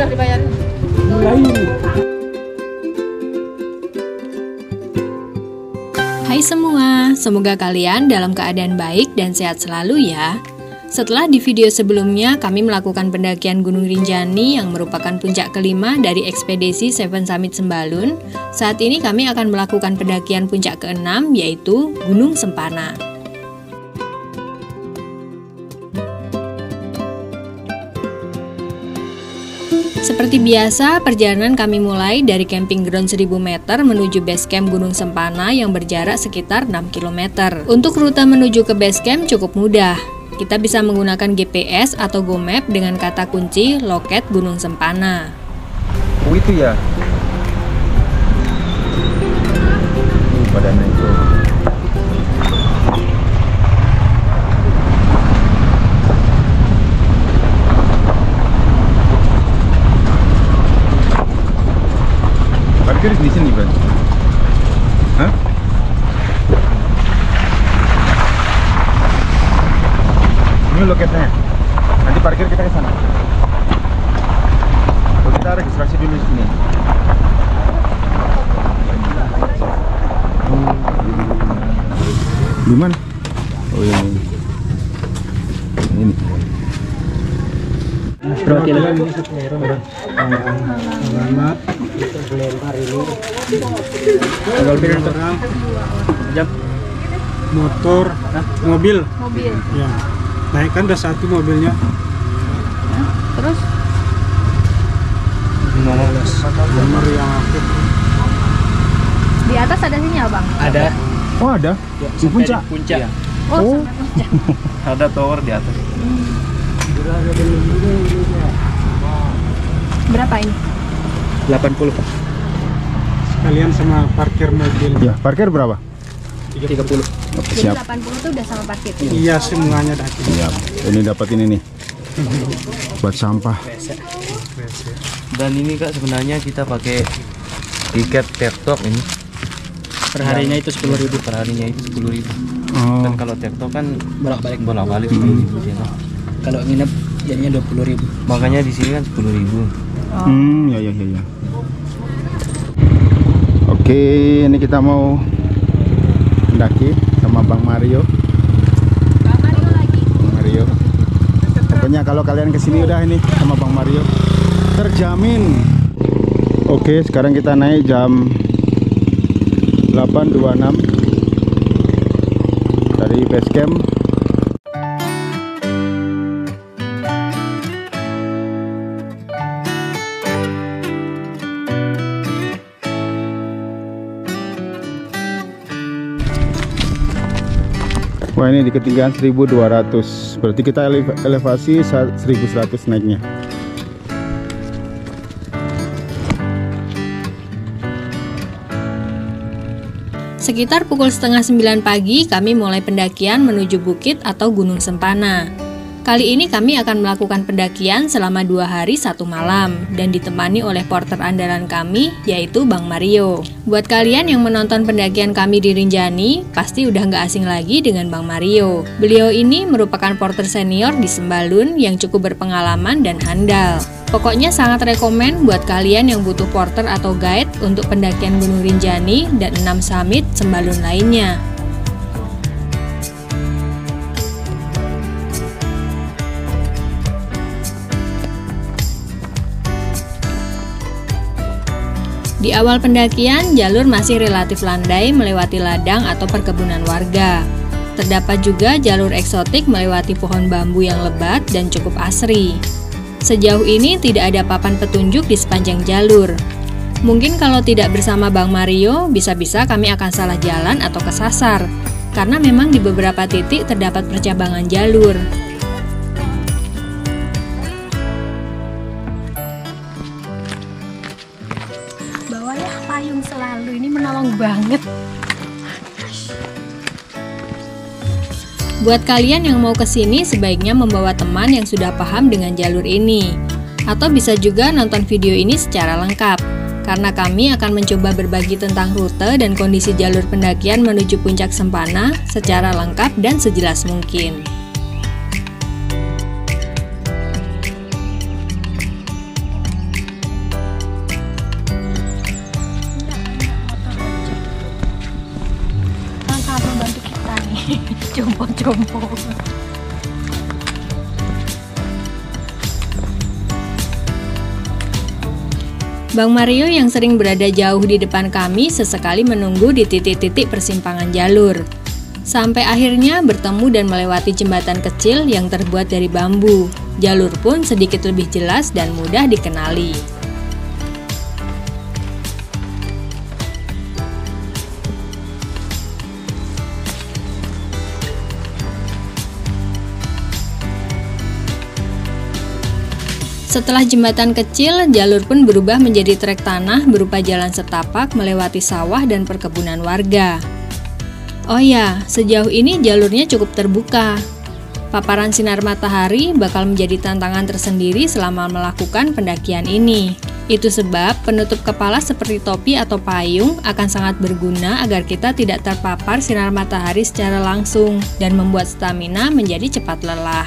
Sudah dibayar. Hai semua, semoga kalian dalam keadaan baik dan sehat selalu ya. Setelah di video sebelumnya kami melakukan pendakian Gunung Rinjani yang merupakan puncak kelima dari ekspedisi Seven Summit Sembalun, saat ini kami akan melakukan pendakian puncak keenam yaitu Gunung Sempana. Seperti biasa, perjalanan kami mulai dari camping ground 1000 meter menuju base camp Gunung Sempana yang berjarak sekitar 6 km. Untuk rute menuju ke base camp cukup mudah. Kita bisa menggunakan GPS atau GoMap dengan kata kunci loket Gunung Sempana. Oh itu ya? Badannya itu. Parkir di sini, Bang. Hah? Ini loketnya. Nanti parkir kita ke sana. Oh, kita registrasi dulu di sini. Di mana? Oh ini. Ini. Berapa kilo? Selamat. Lempar ini. Tanggal berapa? Jam. Motor, mobil. Mobil. Ya. Naik kan udah satu mobilnya. Terus Nomor yang aktif. di atas ada sinyal, Bang? Ada. Oh ada? Di puncak? Puncak. Oh, Oh. sampai puncak. Ada tower di atas. Berapa ini? 80. Sekalian sama parkir mobil. Ya, parkir berapa? 30. Jadi Siap. 80 tuh udah sama parkir. Iya semuanya dah. Siap. Ini dapat ini nih. Buat sampah. Dan ini Kak sebenarnya kita pakai tiket TikTok ini. Perharinya itu 10.000. Perharinya itu 10.000. Oh. Kan kalau TikTok kan Bolak-balik. bolak-balik 10.000 dia, kan. Kalau nginep jadinya 20.000. Makanya di sini kan 10.000. Ya. Oke, ini kita mau mendaki sama Bang Mario. Bang Mario lagi. Bang Mario. Pokoknya kalau kalian kesini udah ini sama Bang Mario terjamin. Oke, sekarang kita naik jam 8.26 dari base camp. Wah ini di ketinggian 1200, berarti kita elevasi 1100 naiknya. Sekitar pukul setengah 9 pagi kami mulai pendakian menuju bukit atau Gunung Sempana. Kali ini kami akan melakukan pendakian selama 2 hari 1 malam dan ditemani oleh porter andalan kami yaitu Bang Mario. Buat kalian yang menonton pendakian kami di Rinjani, pasti udah nggak asing lagi dengan Bang Mario. Beliau ini merupakan porter senior di Sembalun yang cukup berpengalaman dan handal. Pokoknya sangat rekomen buat kalian yang butuh porter atau guide untuk pendakian Gunung Rinjani dan 6 summit Sembalun lainnya. Di awal pendakian, jalur masih relatif landai melewati ladang atau perkebunan warga. Terdapat juga jalur eksotik melewati pohon bambu yang lebat dan cukup asri. Sejauh ini tidak ada papan petunjuk di sepanjang jalur. Mungkin kalau tidak bersama Bang Mario, bisa-bisa kami akan salah jalan atau kesasar. Karena memang di beberapa titik terdapat percabangan jalur. Bawalah payung selalu, ini menolong banget. Buat kalian yang mau kesini, sebaiknya membawa teman yang sudah paham dengan jalur ini. Atau bisa juga nonton video ini secara lengkap. Karena kami akan mencoba berbagi tentang rute dan kondisi jalur pendakian menuju puncak Sempana secara lengkap dan sejelas mungkin. jompo. Bang Mario yang sering berada jauh di depan kami sesekali menunggu di titik-titik persimpangan jalur. Sampai akhirnya bertemu dan melewati jembatan kecil yang terbuat dari bambu. Jalur pun sedikit lebih jelas dan mudah dikenali. Setelah jembatan kecil, jalur pun berubah menjadi trek tanah berupa jalan setapak melewati sawah dan perkebunan warga. Oh ya, sejauh ini jalurnya cukup terbuka. Paparan sinar matahari bakal menjadi tantangan tersendiri selama melakukan pendakian ini. Itu sebab penutup kepala seperti topi atau payung akan sangat berguna agar kita tidak terpapar sinar matahari secara langsung dan membuat stamina menjadi cepat lelah.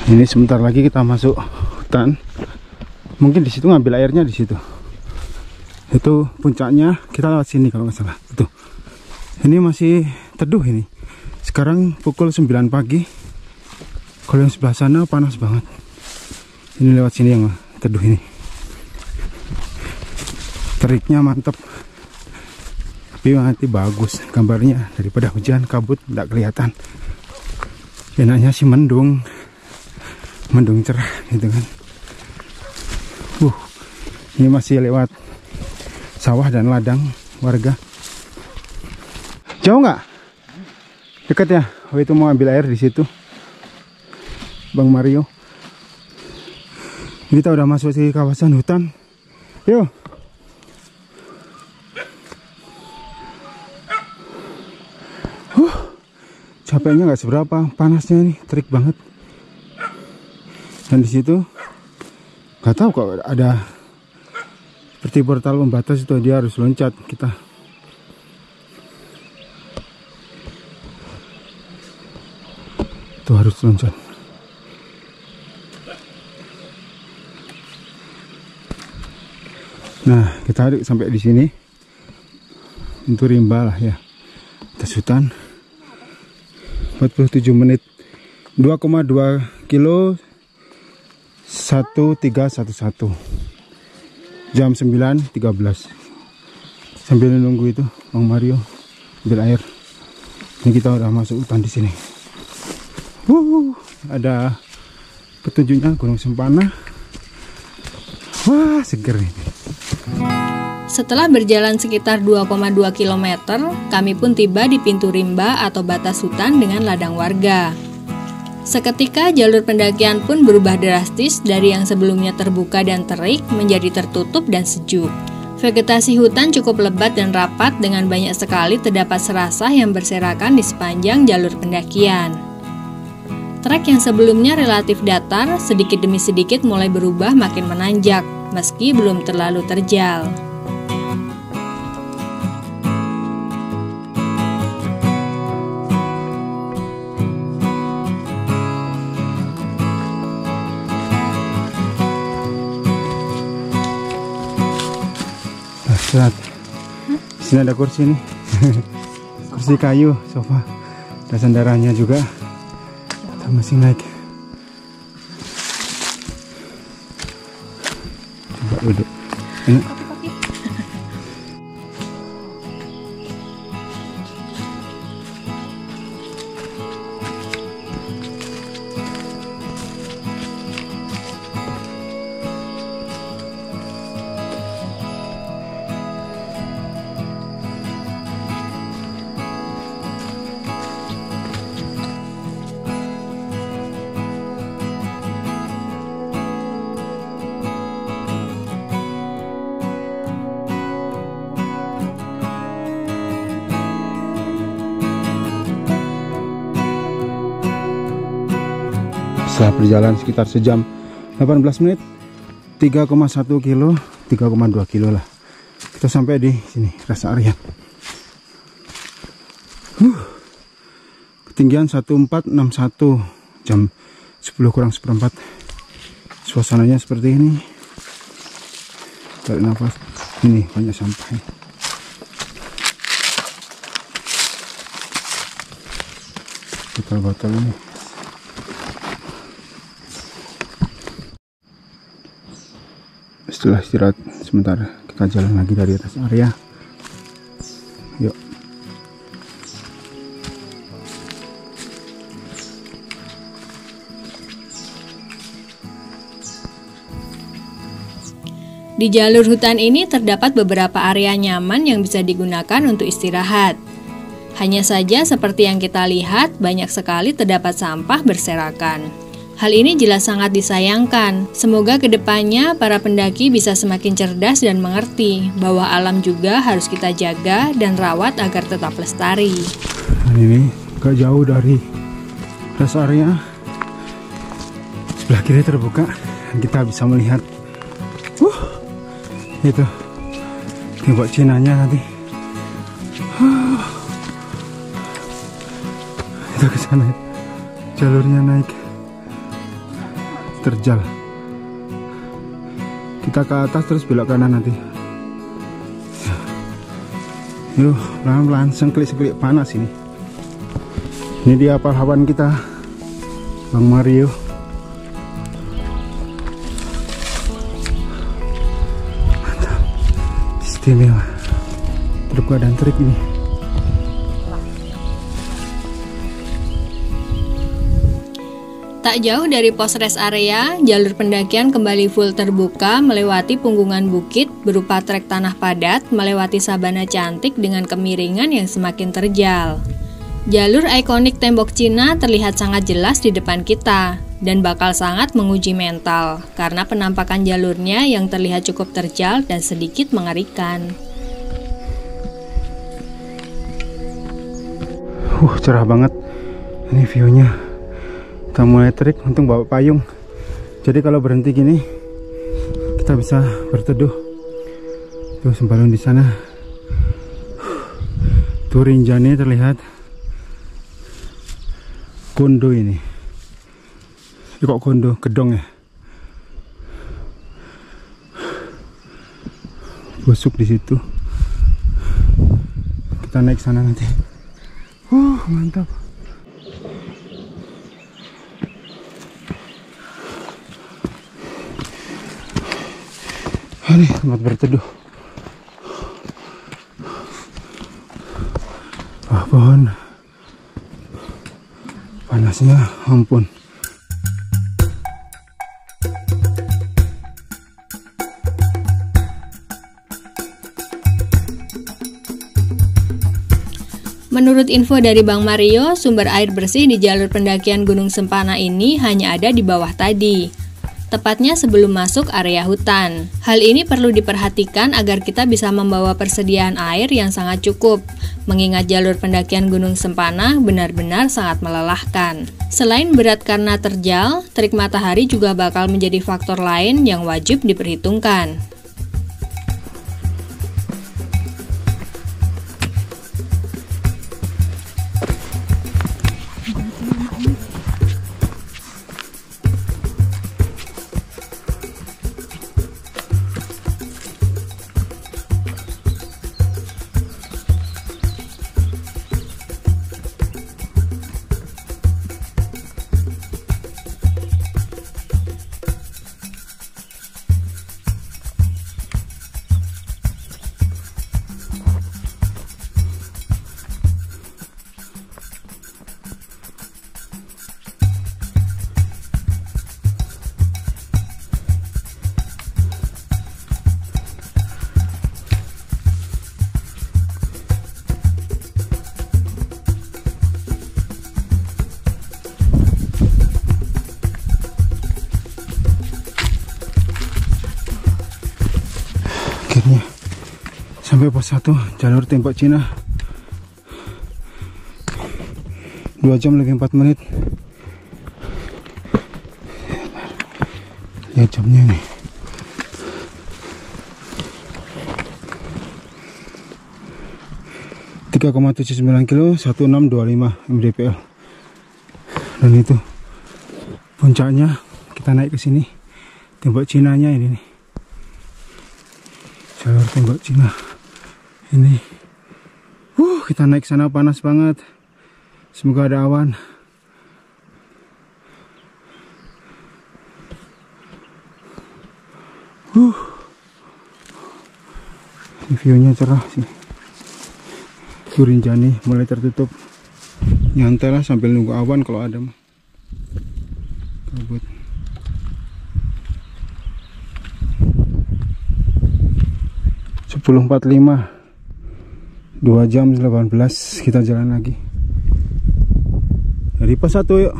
Ini sebentar lagi kita masuk hutan. Mungkin di situ ngambil airnya di situ. Itu puncaknya, kita lewat sini kalau nggak salah. Tuh. Ini masih teduh ini. Sekarang pukul 9 pagi. Kalau yang sebelah sana panas banget. Ini lewat sini yang teduh ini. Teriknya mantap. Tapi nanti bagus gambarnya, daripada hujan kabut nggak kelihatan. Enaknya sih mendung cerah gitu kan. Ini masih lewat sawah dan ladang warga. Jauh nggak? Dekat ya? Oh, itu mau ambil air di situ, Bang Mario. Kita udah masuk di kawasan hutan. Yuk. Capeknya nggak seberapa, panasnya nih, terik banget. Dan di situ nggak tahu kok ada seperti portal pembatas itu, dia harus loncat kita. Itu harus loncat. Nah, kita sampai di sini. Itu rimba lah ya. Atas hutan. 47 menit. 2,2 kilo 1311. Jam 9.13. Sambil nunggu itu Bang Mario ambil air. Ini kita udah masuk hutan di sini. Ada petunjuknya Gunung Sempana. Wah, seger ini. Setelah berjalan sekitar 2,2 km, kami pun tiba di pintu rimba atau batas hutan dengan ladang warga. Seketika jalur pendakian pun berubah drastis dari yang sebelumnya terbuka dan terik menjadi tertutup dan sejuk. Vegetasi hutan cukup lebat dan rapat dengan banyak sekali terdapat serasah yang berserakan di sepanjang jalur pendakian. Trek yang sebelumnya relatif datar, sedikit demi sedikit mulai berubah makin menanjak, meski belum terlalu terjal. Sini ada kursi nih. Kursi kayu, sofa. Ada sandarannya juga. Kita masih naik. Coba duduk. Setelah berjalan sekitar sejam 18 menit, 3,1 kilo 3,2 kilo lah. Kita sampai di sini rest area. Ketinggian 1461 jam 10 kurang seperempat. Suasananya seperti ini. Tarik nafas. Ini banyak sampah. Botol-botol ini. Setelah istirahat sebentar, kita jalan lagi dari atas area. Yuk. Di jalur hutan ini terdapat beberapa area nyaman yang bisa digunakan untuk istirahat. Hanya saja seperti yang kita lihat, banyak sekali terdapat sampah berserakan. Hal ini jelas sangat disayangkan. Semoga kedepannya para pendaki bisa semakin cerdas dan mengerti bahwa alam juga harus kita jaga dan rawat agar tetap lestari. Dan ini gak jauh dari rest area. Sebelah kiri terbuka dan kita bisa melihat itu tembok Cinanya nanti. Itu ke sana, jalurnya naik terjal. Kita ke atas terus belok kanan nanti. Yuk, pelan-pelan, sengklik-sengklik panas ini. Ini dia pahlawan kita, Bang Mario. Mantap, istimewa. Terbuka dan terik ini. Tak jauh dari pos rest area, jalur pendakian kembali full terbuka melewati punggungan bukit berupa trek tanah padat melewati sabana cantik dengan kemiringan yang semakin terjal. Jalur ikonik tembok Cina terlihat sangat jelas di depan kita dan bakal sangat menguji mental karena penampakan jalurnya yang terlihat cukup terjal dan sedikit mengerikan. Cerah banget ini view-nya. Kita mulai terik, untung bawa payung. Jadi kalau berhenti gini kita bisa berteduh. Tuh sembalun di sana. Tuh rinjani terlihat. Kondo ini. Kok kondo? Gedong ya. Busuk di situ. Kita naik sana nanti. Mantap. Ini tempat berteduh. Pohon. Panasnya ampun. Menurut info dari Bang Mario, sumber air bersih di jalur pendakian Gunung Sempana ini hanya ada di bawah tadi. Tepatnya sebelum masuk area hutan. Hal ini perlu diperhatikan agar kita bisa membawa persediaan air yang sangat cukup, mengingat jalur pendakian Gunung Sempana benar-benar sangat melelahkan. Selain berat karena terjal, terik matahari juga bakal menjadi faktor lain yang wajib diperhitungkan. Akhirnya sampai pos 1 jalur tembok Cina. 2 jam lebih 4 menit. Lihat jamnya nih. 3,79 kilo 1625 mdpl. Dan itu puncaknya, kita naik ke sini. Tembok Cinanya ini nih. Jalur tembok Cina. Ini. Kita naik sana panas banget. Semoga ada awan. View-nya cerah sih. Rinjani mulai tertutup. Nyantai lah sambil nunggu awan kalau ada mah. Kabut. Sepuluh 45, 2 jam 18 kita jalan lagi. Dari pos 1 yuk.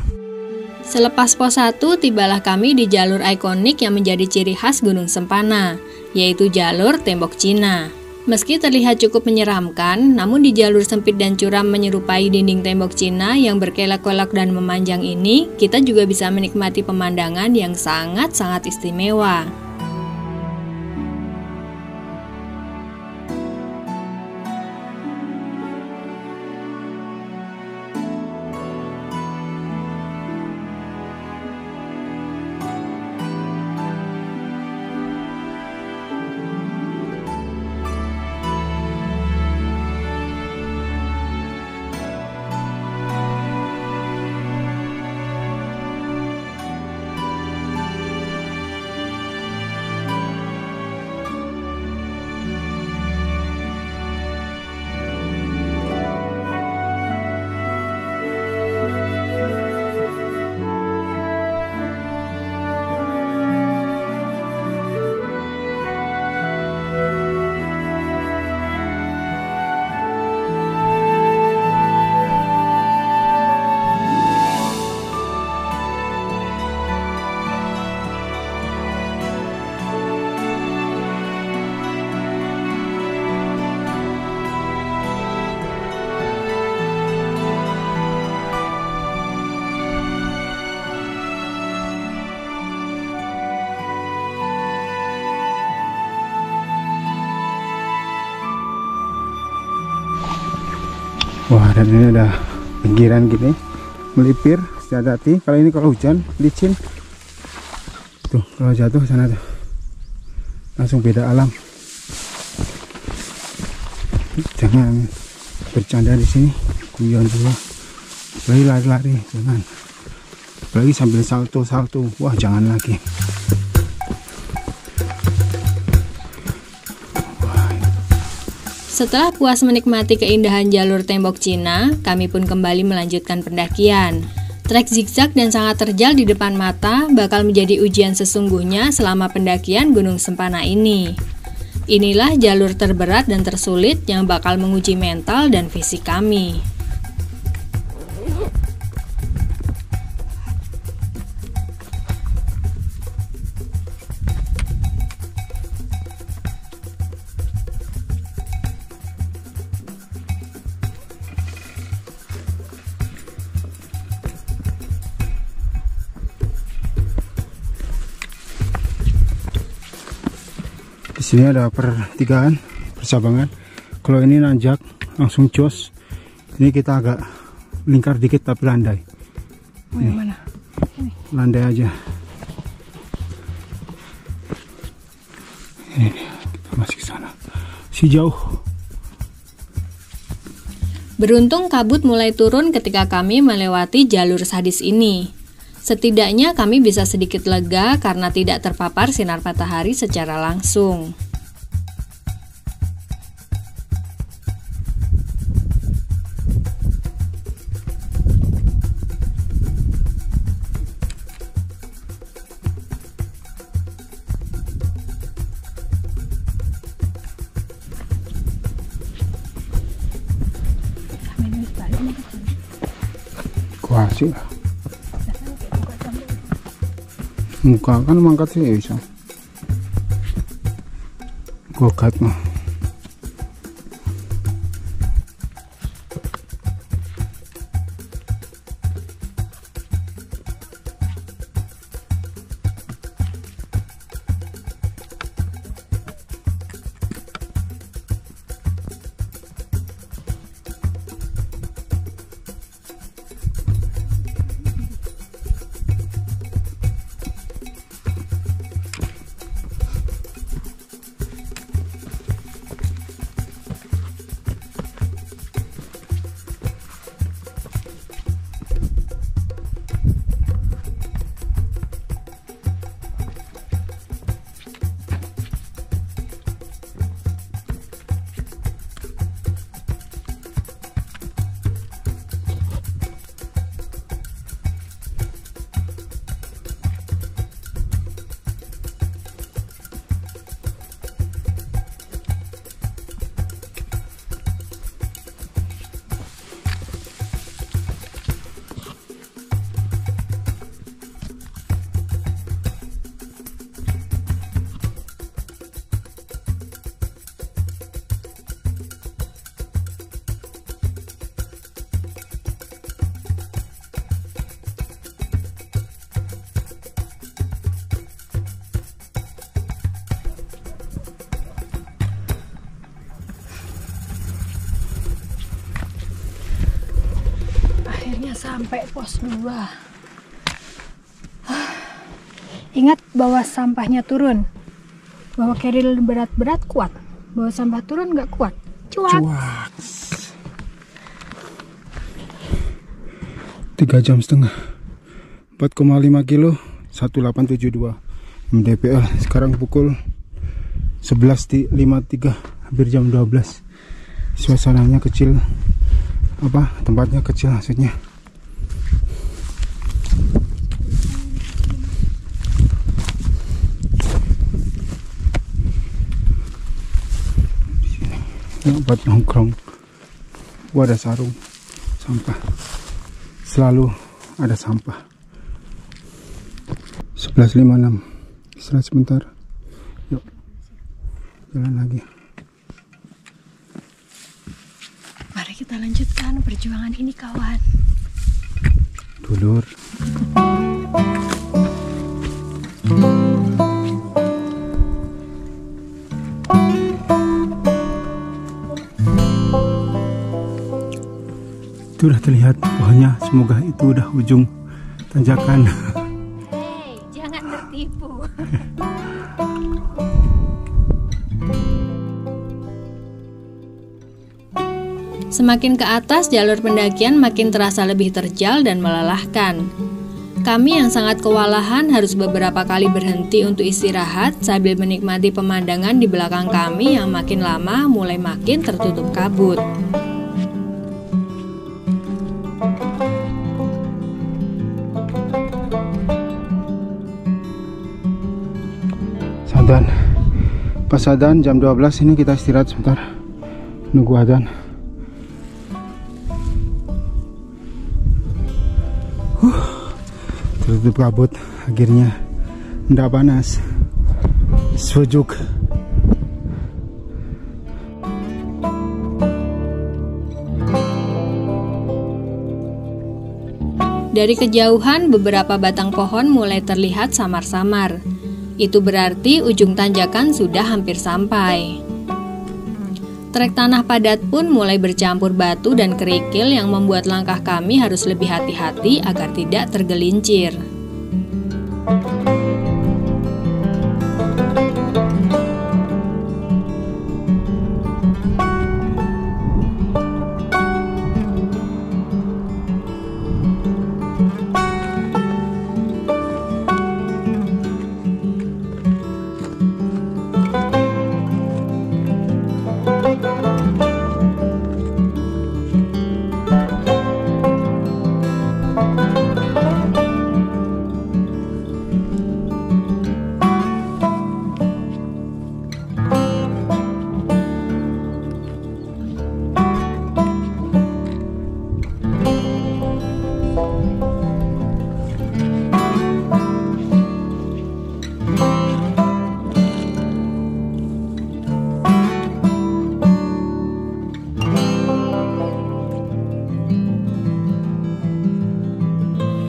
Selepas pos 1, tibalah kami di jalur ikonik yang menjadi ciri khas Gunung Sempana, yaitu jalur tembok Cina. Meski terlihat cukup menyeramkan, namun di jalur sempit dan curam menyerupai dinding tembok Cina yang berkelok-kelok dan memanjang ini, kita juga bisa menikmati pemandangan yang sangat-sangat istimewa. Wah, dan ini ada pinggiran gini, melipir, hati-hati. Kalau ini kalau hujan, licin. Tuh, kalau jatuh sana tuh, langsung beda alam. Jangan bercanda di sini, guyon dulu. Apalagi lari-lari, jangan. Apalagi sambil salto-salto, wah jangan lagi. Setelah puas menikmati keindahan jalur tembok Cina, kami pun kembali melanjutkan pendakian. Trek zigzag dan sangat terjal di depan mata bakal menjadi ujian sesungguhnya selama pendakian Gunung Sempana ini. Inilah jalur terberat dan tersulit yang bakal menguji mental dan fisik kami. Di sini ada pertigaan, percabangan. Kalau ini nanjak, langsung jos. Ini kita agak lingkar dikit tapi landai. Ini. Mana? Landai aja. Ini kita masih ke sana. Si jauh. Beruntung kabut mulai turun ketika kami melewati jalur sadis ini. Setidaknya kami bisa sedikit lega karena tidak terpapar sinar matahari secara langsung. Kuasi lah. Muka kan mangkat sih bisa. Gogat mah. sampai pos 2. Ingat bawa sampahnya turun. Bawa keril berat-berat kuat. Bawa sampah turun nggak kuat. Cuak. 3 jam setengah. 4,5 kilo 1872 mdpl. Sekarang pukul 11.53, hampir jam 12. Suasananya kecil, tempatnya kecil maksudnya. Buat nongkrong. Ada sarung sampah, selalu ada sampah. 11.56, istirahat sebentar. Yuk, jalan lagi. Mari kita lanjutkan perjuangan ini, kawan. Dulur. Itu udah terlihat pohonnya, semoga itu udah ujung tanjakan. Hei, jangan tertipu. Semakin ke atas, jalur pendakian makin terasa lebih terjal dan melelahkan. Kami yang sangat kewalahan harus beberapa kali berhenti untuk istirahat sambil menikmati pemandangan di belakang kami yang makin lama mulai makin tertutup kabut. Adzan. Pas adzan jam 12 ini kita istirahat sebentar. Nunggu adzan. Tertutup kabut, akhirnya ndak panas. Sejuk. Dari kejauhan, beberapa batang pohon mulai terlihat samar-samar. Itu berarti ujung tanjakan sudah hampir sampai. Trek tanah padat pun mulai bercampur batu dan kerikil yang membuat langkah kami harus lebih hati-hati agar tidak tergelincir.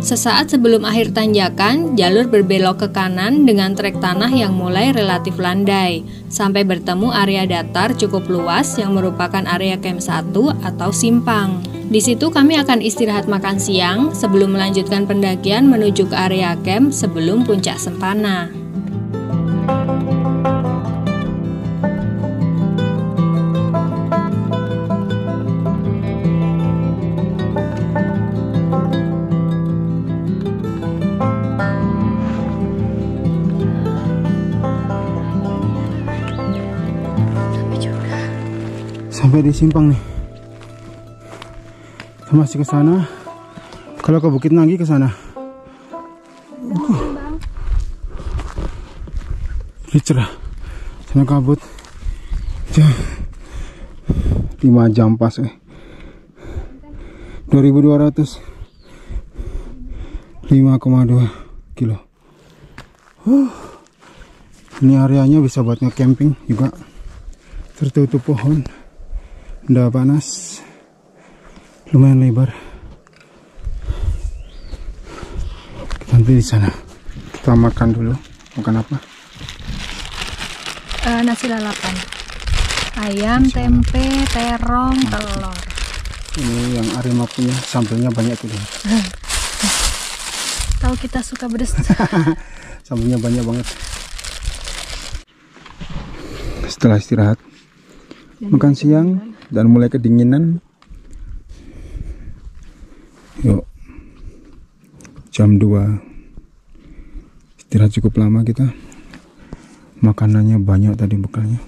Sesaat sebelum akhir tanjakan, jalur berbelok ke kanan dengan trek tanah yang mulai relatif landai, sampai bertemu area datar cukup luas yang merupakan area camp 1 atau simpang. Di situ kami akan istirahat makan siang sebelum melanjutkan pendakian menuju ke area camp sebelum puncak Sempana. Sampai di simpang nih. Kita masih ke sana. Kalau ke Bukit Nanggi ke sana. Ini cerah. Sana kabut. 5 jam pas 2200. 5,2 kilo. Ini areanya bisa buat nge-camping juga. Tertutup pohon. Udah panas, lumayan lebar. Kita nanti di sana. Kita makan dulu. Makan apa? Nasi lalapan, ayam, tempe, terong, telur. Ini yang Arema punya, sambelnya banyak tuh. Tahu kita suka pedas. Sambelnya banyak banget. Setelah istirahat, makan siang dan mulai kedinginan. Yuk, jam 2. Istirahat cukup lama kita. Makanannya banyak tadi bekalnya.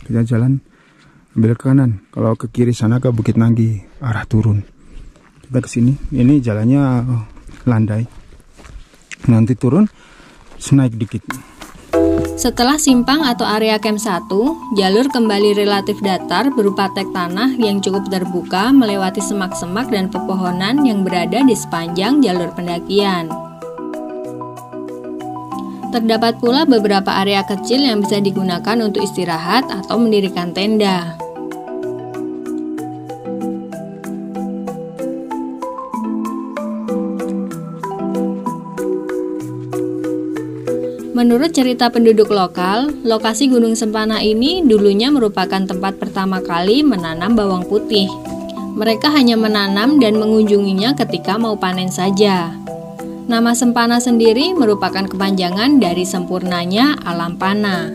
Kita jalan ambil ke kanan. Kalau ke kiri sana ke Bukit Nanggi, arah turun. Kita ke sini. Ini jalannya landai. Nanti turun, naik dikit. Setelah simpang atau area camp 1, jalur kembali relatif datar berupa tek tanah yang cukup terbuka melewati semak-semak dan pepohonan yang berada di sepanjang jalur pendakian. Terdapat pula beberapa area kecil yang bisa digunakan untuk istirahat atau mendirikan tenda. Menurut cerita penduduk lokal, lokasi Gunung Sempana ini dulunya merupakan tempat pertama kali menanam bawang putih. Mereka hanya menanam dan mengunjunginya ketika mau panen saja. Nama Sempana sendiri merupakan kepanjangan dari sempurnanya alam panah.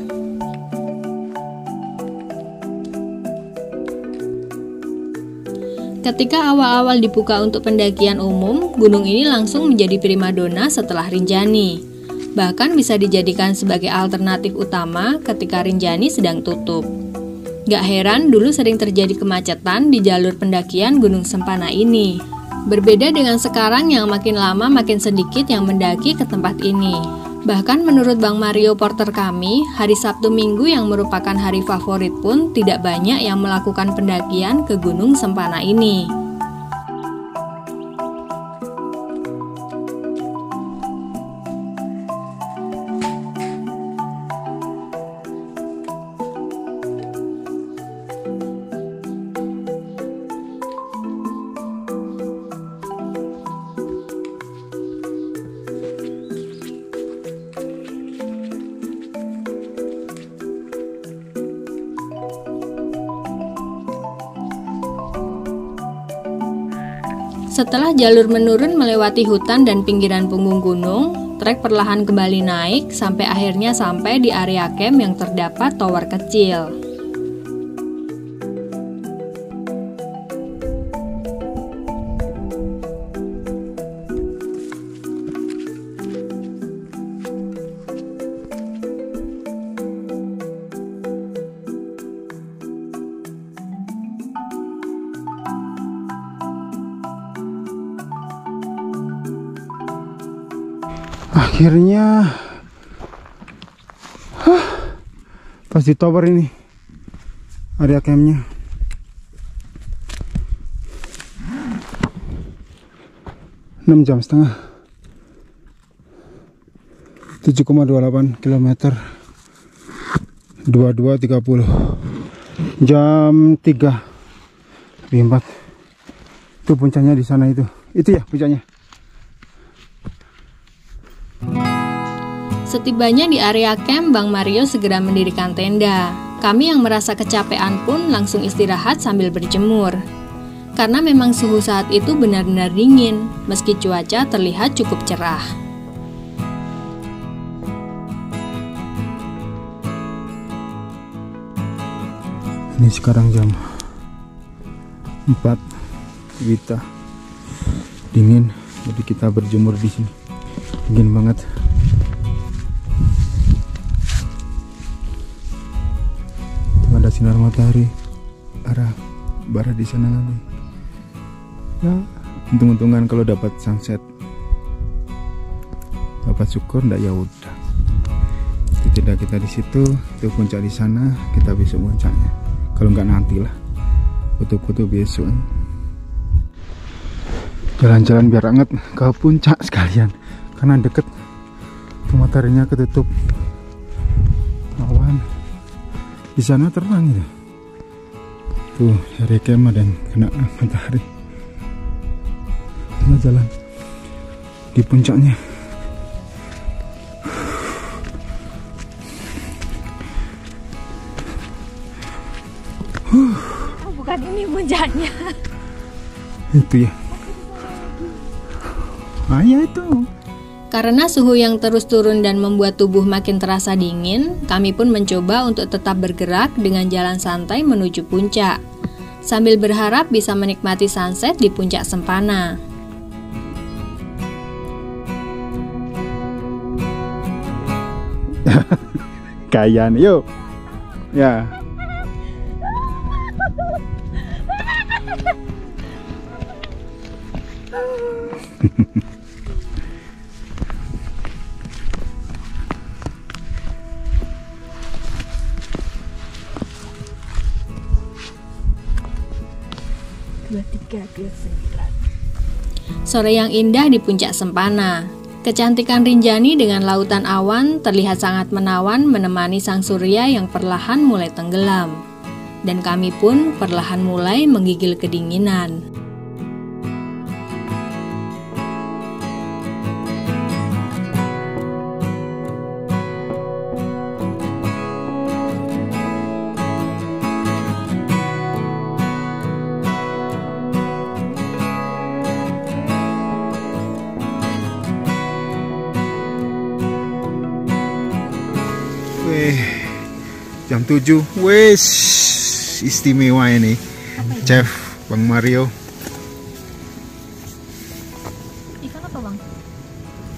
Ketika awal-awal dibuka untuk pendakian umum, gunung ini langsung menjadi primadona setelah Rinjani. Bahkan bisa dijadikan sebagai alternatif utama ketika Rinjani sedang tutup. Gak heran dulu sering terjadi kemacetan di jalur pendakian Gunung Sempana ini. Berbeda dengan sekarang yang makin lama makin sedikit yang mendaki ke tempat ini. Bahkan menurut Bang Mario porter kami, hari Sabtu Minggu yang merupakan hari favorit pun tidak banyak yang melakukan pendakian ke Gunung Sempana ini. Setelah jalur menurun melewati hutan dan pinggiran punggung gunung, trek perlahan kembali naik sampai akhirnya sampai di area camp yang terdapat tower kecil. Akhirnya pas di tower ini area campnya. Jam 6,5 7,28 km 22.30 jam 3 lebih 4. Itu puncaknya di sana itu ya puncaknya. Setibanya di area camp, Bang Mario segera mendirikan tenda. Kami yang merasa kecapean pun langsung istirahat sambil berjemur. Karena memang suhu saat itu benar-benar dingin, meski cuaca terlihat cukup cerah. Ini sekarang jam 4 Wita. Dingin, jadi kita berjemur di sini. Dingin banget. Ada sinar matahari arah barat di sana nanti. Ya, untung-untungan kalau dapat sunset. Dapat syukur, ndak ya udah. Tidak kita di situ, itu puncak di sana, kita besok puncaknya. Kalau nggak nanti lah, foto-foto besok. Jalan-jalan biar anget ke puncak sekalian, karena deket, mataharinya ketutup awan. Di sana terang gitu. Tuh dari kemah dan kena matahari. Kita jalan di puncaknya. Oh, bukan ini puncaknya. Itu ya. Ah ya itu. Karena suhu yang terus turun dan membuat tubuh makin terasa dingin, kami pun mencoba untuk tetap bergerak dengan jalan santai menuju puncak, sambil berharap bisa menikmati sunset di puncak Sempana. Kayan, yuk. Ya. Sore yang indah di puncak Sempana. Kecantikan Rinjani dengan lautan awan terlihat sangat menawan menemani sang surya yang perlahan mulai tenggelam. Dan kami pun perlahan mulai menggigil kedinginan. Jam 7. Wes, istimewa ini. Chef Bang Mario. Ikan apa, Bang?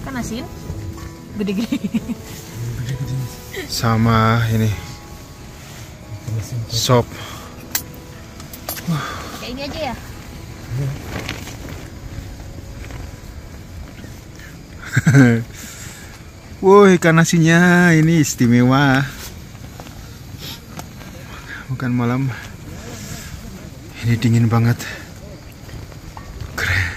Ikan asin? Gede-gede. Sama ini. Sop. Pakai ini aja ya? Woi, ikan asinnya ini istimewa. Makan malam. Ini dingin banget. Keren.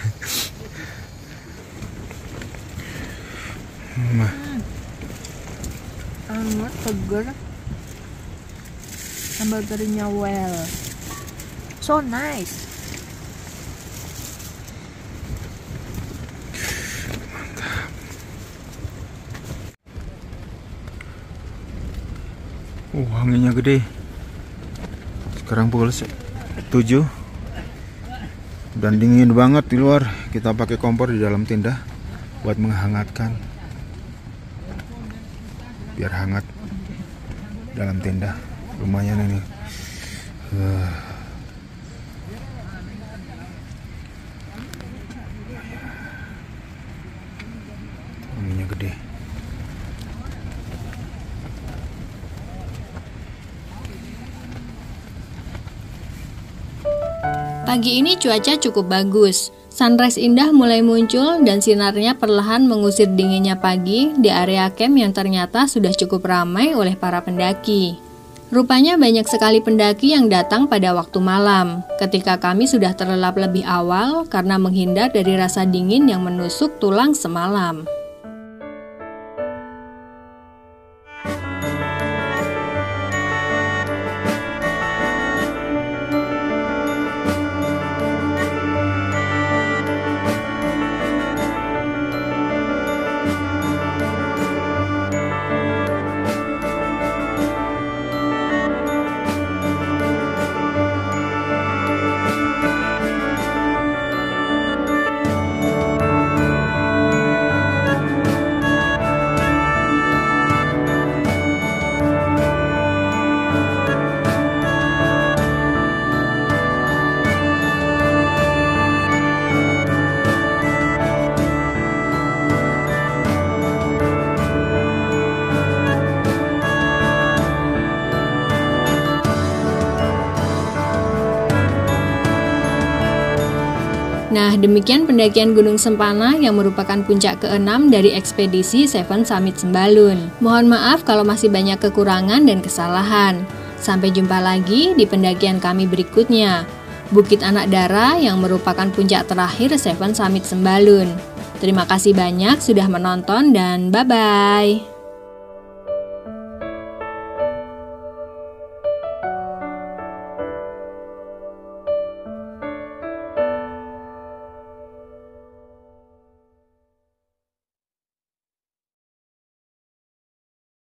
Hangat, seger. Sambal terinya well. So nice. Anginnya gede. Sekarang pukul 7 dan dingin banget di luar. Kita pakai kompor di dalam tenda buat menghangatkan, biar hangat dalam tenda. Lumayan ini. Anginnya gede. Pagi ini cuaca cukup bagus. Sunrise indah mulai muncul dan sinarnya perlahan mengusir dinginnya pagi di area camp yang ternyata sudah cukup ramai oleh para pendaki. Rupanya banyak sekali pendaki yang datang pada waktu malam, ketika kami sudah terlelap lebih awal karena menghindar dari rasa dingin yang menusuk tulang semalam. Nah, demikian pendakian Gunung Sempana yang merupakan puncak ke-6 dari ekspedisi Seven Summit Sembalun. Mohon maaf kalau masih banyak kekurangan dan kesalahan. Sampai jumpa lagi di pendakian kami berikutnya, Bukit Anak Dara yang merupakan puncak terakhir Seven Summit Sembalun. Terima kasih banyak sudah menonton dan bye-bye.